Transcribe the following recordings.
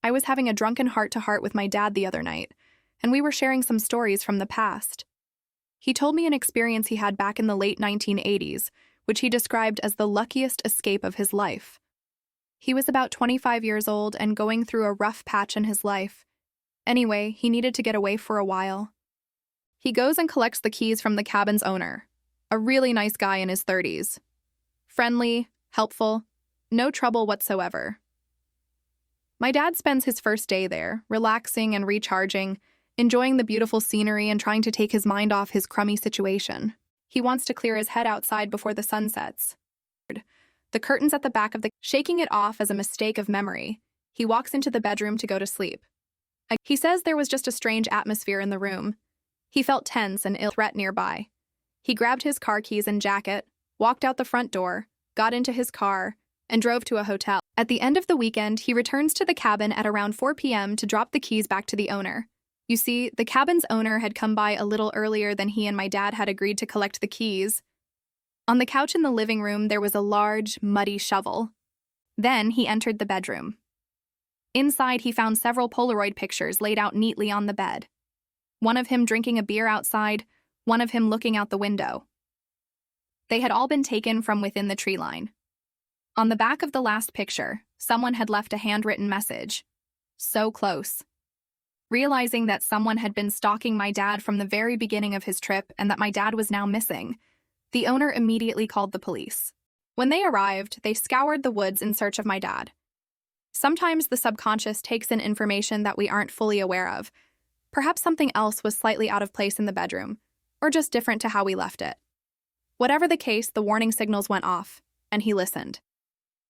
I was having a drunken heart-to-heart with my dad the other night, and we were sharing some stories from the past. He told me an experience he had back in the late 1980s, which he described as the luckiest escape of his life. He was about 25 years old and going through a rough patch in his life. Anyway, he needed to get away for a while. He goes and collects the keys from the cabin's owner, a really nice guy in his 30s. Friendly, helpful, no trouble whatsoever. My dad spends his first day there, relaxing and recharging, enjoying the beautiful scenery and trying to take his mind off his crummy situation. He wants to clear his head outside before the sun sets. The curtains at the back of the shaking it off as a mistake of memory. He walks into the bedroom to go to sleep. He says there was just a strange atmosphere in the room. He felt tense and ill threat nearby. He grabbed his car keys and jacket, walked out the front door, got into his car, and drove to a hotel. At the end of the weekend, he returns to the cabin at around 4 p.m. to drop the keys back to the owner. You see, the cabin's owner had come by a little earlier than he and my dad had agreed to collect the keys. On the couch in the living room, there was a large, muddy shovel. Then he entered the bedroom. Inside, he found several Polaroid pictures laid out neatly on the bed. One of him drinking a beer outside, one of him looking out the window. They had all been taken from within the tree line. On the back of the last picture, someone had left a handwritten message. So close. Realizing that someone had been stalking my dad from the very beginning of his trip and that my dad was now missing, the owner immediately called the police. When they arrived, they scoured the woods in search of my dad. Sometimes the subconscious takes in information that we aren't fully aware of. Perhaps something else was slightly out of place in the bedroom, or just different to how we left it. Whatever the case, the warning signals went off, and he listened.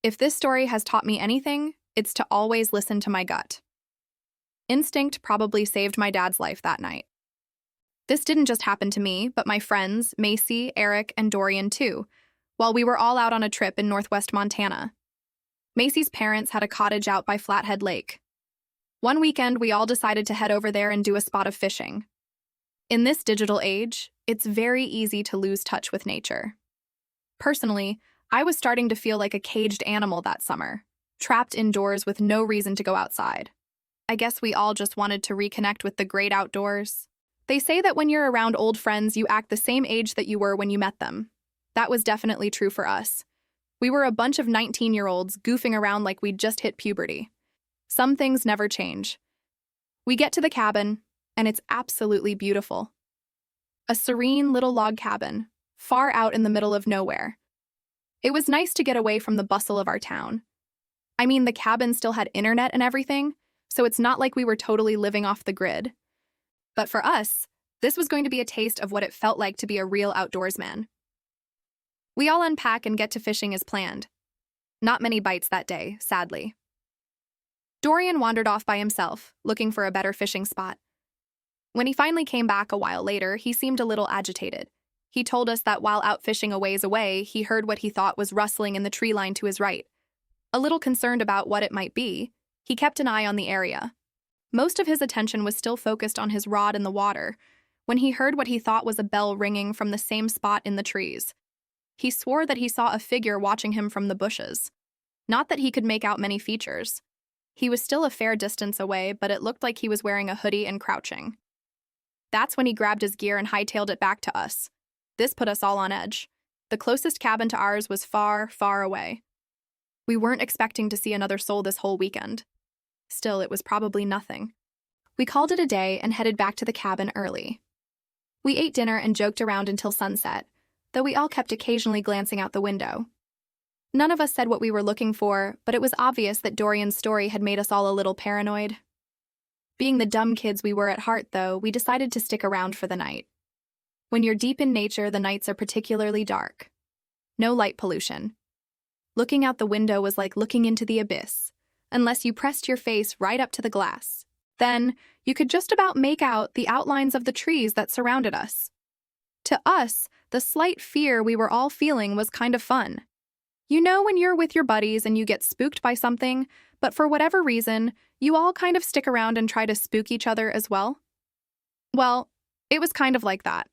If this story has taught me anything, it's to always listen to my gut. Instinct probably saved my dad's life that night. This didn't just happen to me, but my friends, Macy, Eric, and Dorian too, while we were all out on a trip in northwest Montana. Macy's parents had a cottage out by Flathead Lake. One weekend, we all decided to head over there and do a spot of fishing. In this digital age, it's very easy to lose touch with nature. Personally, I was starting to feel like a caged animal that summer, trapped indoors with no reason to go outside. I guess we all just wanted to reconnect with the great outdoors. They say that when you're around old friends, you act the same age that you were when you met them. That was definitely true for us. We were a bunch of 19-year-olds goofing around like we'd just hit puberty. Some things never change. We get to the cabin, and it's absolutely beautiful. A serene little log cabin, far out in the middle of nowhere. It was nice to get away from the bustle of our town. I mean, the cabin still had internet and everything, so it's not like we were totally living off the grid. But for us, this was going to be a taste of what it felt like to be a real outdoorsman. We all unpack and get to fishing as planned. Not many bites that day, sadly. Dorian wandered off by himself, looking for a better fishing spot. When he finally came back a while later, he seemed a little agitated. He told us that while out fishing a ways away, he heard what he thought was rustling in the tree line to his right. A little concerned about what it might be, he kept an eye on the area. Most of his attention was still focused on his rod in the water, when he heard what he thought was a bell ringing from the same spot in the trees. He swore that he saw a figure watching him from the bushes. Not that he could make out many features. He was still a fair distance away, but it looked like he was wearing a hoodie and crouching. That's when he grabbed his gear and hightailed it back to us. This put us all on edge. The closest cabin to ours was far, far away. We weren't expecting to see another soul this whole weekend. Still, it was probably nothing. We called it a day and headed back to the cabin early. We ate dinner and joked around until sunset, though we all kept occasionally glancing out the window. None of us said what we were looking for, but it was obvious that Dorian's story had made us all a little paranoid. Being the dumb kids we were at heart, though, we decided to stick around for the night. When you're deep in nature, the nights are particularly dark. No light pollution. Looking out the window was like looking into the abyss, unless you pressed your face right up to the glass. Then, you could just about make out the outlines of the trees that surrounded us. To us, the slight fear we were all feeling was kind of fun. You know when you're with your buddies and you get spooked by something, but for whatever reason, you all kind of stick around and try to spook each other as well? Well, it was kind of like that.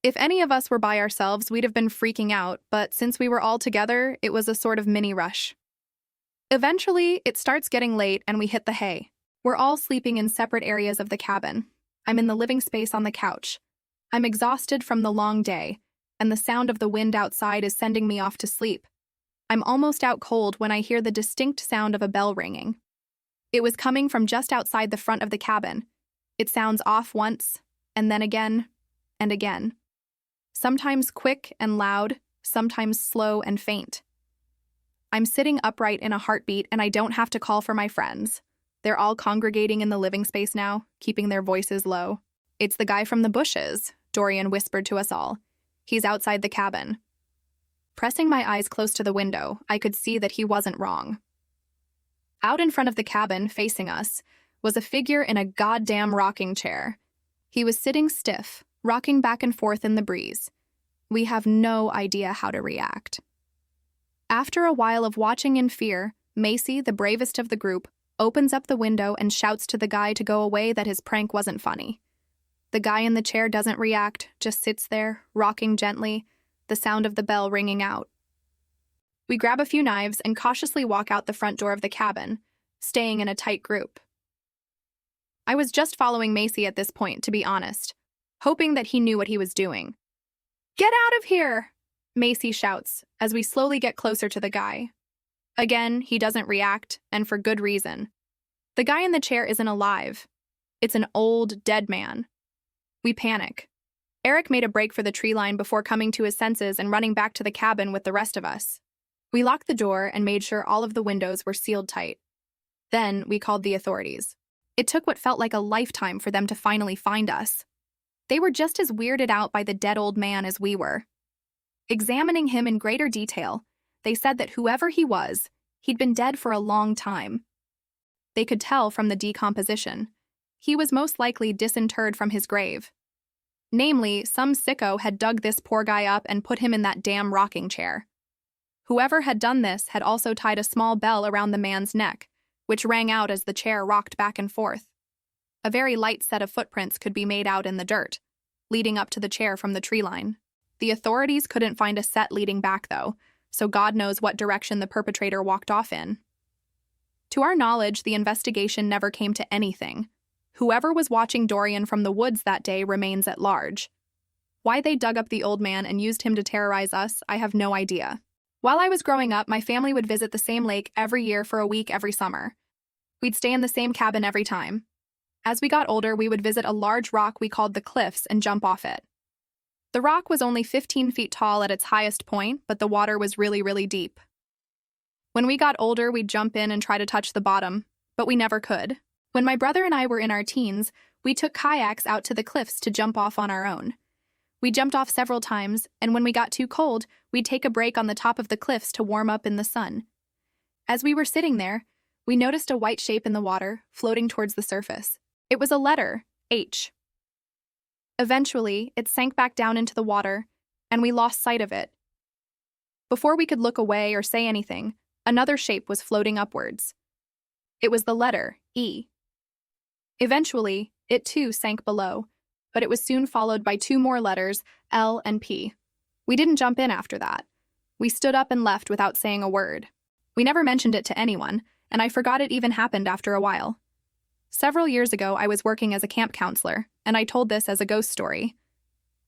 If any of us were by ourselves, we'd have been freaking out, but since we were all together, it was a sort of mini rush. Eventually, it starts getting late and we hit the hay. We're all sleeping in separate areas of the cabin. I'm in the living space on the couch. I'm exhausted from the long day, and the sound of the wind outside is sending me off to sleep. I'm almost out cold when I hear the distinct sound of a bell ringing. It was coming from just outside the front of the cabin. It sounds off once, and then again, and again. Sometimes quick and loud, sometimes slow and faint. I'm sitting upright in a heartbeat and I don't have to call for my friends. They're all congregating in the living space now, keeping their voices low. "It's the guy from the bushes," Dorian whispered to us all. "He's outside the cabin." Pressing my eyes close to the window, I could see that he wasn't wrong. Out in front of the cabin, facing us, was a figure in a goddamn rocking chair. He was sitting stiff, rocking back and forth in the breeze. We have no idea how to react. After a while of watching in fear, Macy, the bravest of the group, opens up the window and shouts to the guy to go away that his prank wasn't funny. The guy in the chair doesn't react, just sits there, rocking gently, the sound of the bell ringing out. We grab a few knives and cautiously walk out the front door of the cabin, staying in a tight group. I was just following Macy at this point, to be honest, hoping that he knew what he was doing. "Get out of here!" Macy shouts as we slowly get closer to the guy. Again, he doesn't react, and for good reason. The guy in the chair isn't alive. It's an old, dead man. We panic. Eric made a break for the tree line before coming to his senses and running back to the cabin with the rest of us. We locked the door and made sure all of the windows were sealed tight. Then we called the authorities. It took what felt like a lifetime for them to finally find us. They were just as weirded out by the dead old man as we were. Examining him in greater detail, they said that whoever he was, he'd been dead for a long time. They could tell from the decomposition. He was most likely disinterred from his grave. Namely, some sicko had dug this poor guy up and put him in that damn rocking chair. Whoever had done this had also tied a small bell around the man's neck, which rang out as the chair rocked back and forth. A very light set of footprints could be made out in the dirt, leading up to the chair from the tree line. The authorities couldn't find a set leading back, though, so God knows what direction the perpetrator walked off in. To our knowledge, the investigation never came to anything. Whoever was watching Dorian from the woods that day remains at large. Why they dug up the old man and used him to terrorize us, I have no idea. While I was growing up, my family would visit the same lake every year for a week every summer. We'd stay in the same cabin every time. As we got older, we would visit a large rock we called the Cliffs and jump off it. The rock was only 15 feet tall at its highest point, but the water was really, really deep. When we got older, we'd jump in and try to touch the bottom, but we never could. When my brother and I were in our teens, we took kayaks out to the cliffs to jump off on our own. We jumped off several times, and when we got too cold, we'd take a break on the top of the cliffs to warm up in the sun. As we were sitting there, we noticed a white shape in the water, floating towards the surface. It was a letter, H. Eventually, it sank back down into the water, and we lost sight of it. Before we could look away or say anything, another shape was floating upwards. It was the letter, E. Eventually, it too sank below, but it was soon followed by two more letters, L and P. We didn't jump in after that. We stood up and left without saying a word. We never mentioned it to anyone, and I forgot it even happened after a while. Several years ago, I was working as a camp counselor, and I told this as a ghost story.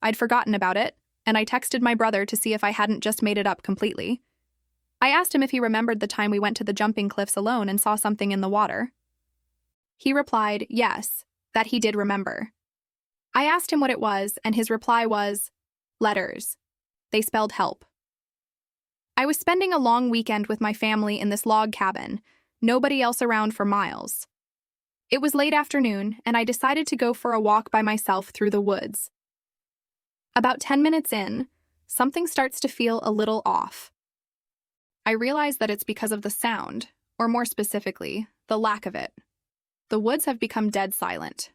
I'd forgotten about it, and I texted my brother to see if I hadn't just made it up completely. I asked him if he remembered the time we went to the jumping cliffs alone and saw something in the water. He replied, yes, that he did remember. I asked him what it was, and his reply was, letters. They spelled help. I was spending a long weekend with my family in this log cabin, nobody else around for miles. It was late afternoon, and I decided to go for a walk by myself through the woods. About 10 minutes in, something starts to feel a little off. I realize that it's because of the sound, or more specifically, the lack of it. The woods have become dead silent.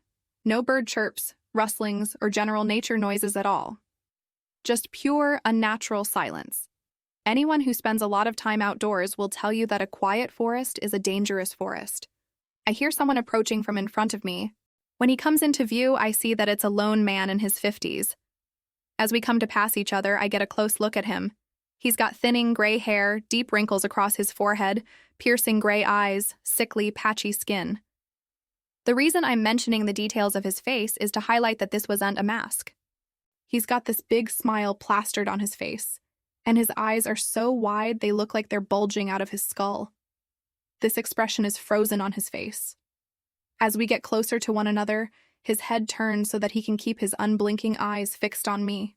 No bird chirps, rustlings, or general nature noises at all. Just pure, unnatural silence. Anyone who spends a lot of time outdoors will tell you that a quiet forest is a dangerous forest. I hear someone approaching from in front of me. When he comes into view, I see that it's a lone man in his 50s. As we come to pass each other, I get a close look at him. He's got thinning gray hair, deep wrinkles across his forehead, piercing gray eyes, sickly, patchy skin. The reason I'm mentioning the details of his face is to highlight that this wasn't a mask. He's got this big smile plastered on his face, and his eyes are so wide they look like they're bulging out of his skull. This expression is frozen on his face. As we get closer to one another, his head turns so that he can keep his unblinking eyes fixed on me.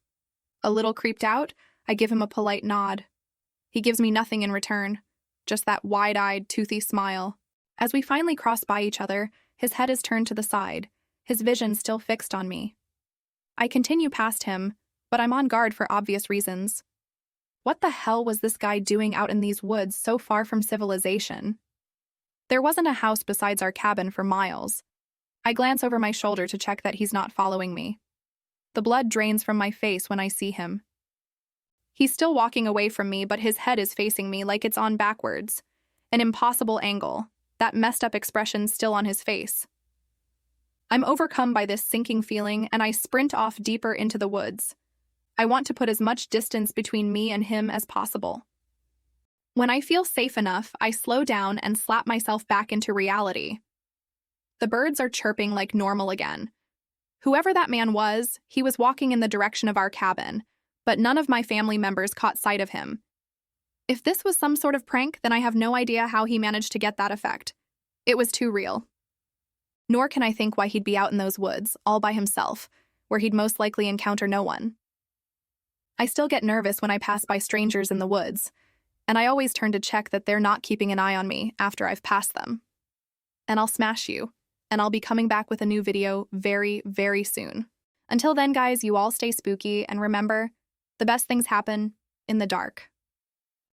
A little creeped out, I give him a polite nod. He gives me nothing in return, just that wide-eyed, toothy smile. As we finally cross by each other, his head is turned to the side, his vision still fixed on me. I continue past him, but I'm on guard for obvious reasons. What the hell was this guy doing out in these woods so far from civilization? There wasn't a house besides our cabin for miles. I glance over my shoulder to check that he's not following me. The blood drains from my face when I see him. He's still walking away from me, but his head is facing me like it's on backwards. An impossible angle, that messed up expression still on his face. I'm overcome by this sinking feeling, and I sprint off deeper into the woods. I want to put as much distance between me and him as possible. When I feel safe enough, I slow down and slap myself back into reality. The birds are chirping like normal again. Whoever that man was, he was walking in the direction of our cabin, but none of my family members caught sight of him. If this was some sort of prank, then I have no idea how he managed to get that effect. It was too real. Nor can I think why he'd be out in those woods, all by himself, where he'd most likely encounter no one. I still get nervous when I pass by strangers in the woods, and I always turn to check that they're not keeping an eye on me after I've passed them. And I'll smash you, and I'll be coming back with a new video very, very soon. Until then, guys, you all stay spooky, and remember, the best things happen in the dark.